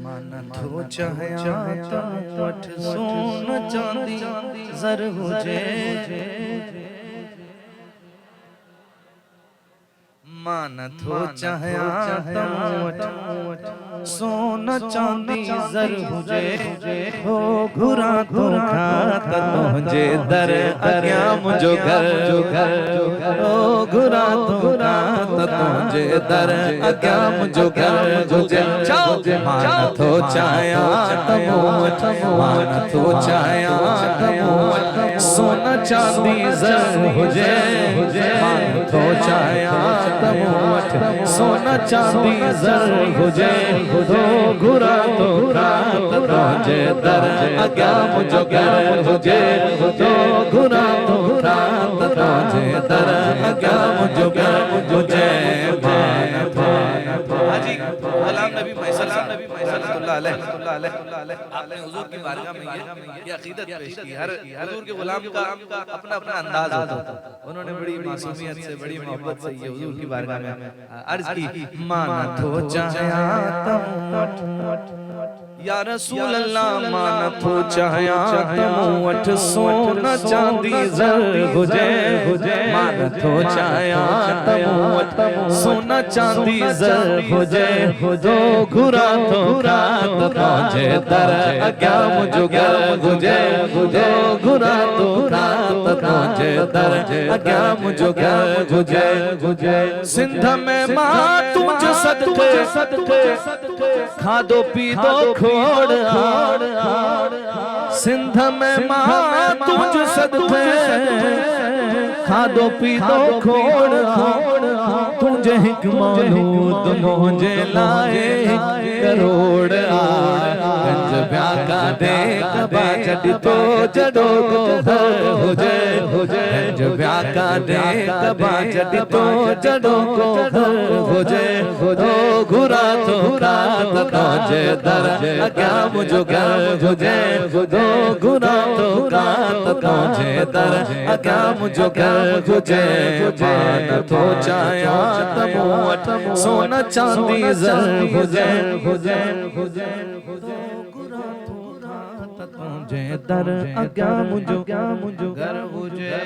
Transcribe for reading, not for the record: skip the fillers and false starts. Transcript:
मानत हो चाहया वठ सोन चांदी जर हुजे मानत हो चाहया सोन चांदी जर हुजे हो घुरा धोखा तुझे दर अग्या मुझो घर ओ घुरा धोखा तुझे दर अग्या मुझो घर मुझे मानत हो चाहया मानत हो चाहया सोन चांदी जर हुजे मानत हो चाहया सोना चांदी जर हुजे दो घुरा तो रात तुझे दर अग्या मुझो घर हुजे दो घुरा तो रात तुझे दर अग्या मुझो घर मुझे हाजी गुलाम नबी सल्लल्लाहु अलैहि आपने हुजूर की बारगाह में ये अकीदत पेश की। हर हुजूर के गुलाम का अपना अपना अंदाज होता है। उन्होंने बड़ी मासूमियत से बड़ी मोहब्बत से ये हुजूर की बारगाह में अर्ज की मानत हो चाहया या रसूल अल्लाह मानत हो चाहया वठ सोना चांदी जर हुजे मानत हो चाहया सोना चांदी जर हुजे दो घुरा तो रात तुझे दर अग्या मुझो घर हुजे दो घुरा तो रात तुझे दर अग्या मुझो घर हुजे सिंध में मां तुझ सदके खादो पीदो खोड़ सिंध में मां तुझ सदके खादो पीदो खोड़ तुझे हिक मौलूद मुझे लाए करोड़ गंज ब्याका दे कबा जड़ी तो जड़ो घर हुजे गंज ब्याका दे कबा जड़ी तो जड़ो घर हुजे दो घुरा तो रात तुझे दर अग्या मुझो घर हुजे दो घुरा तो रात तुझे दर अग्या मुझो घर हुजे मानत हो चाहया सोना चांदी जर हुजे तुझे दर अग्या मुझो घर हुजे।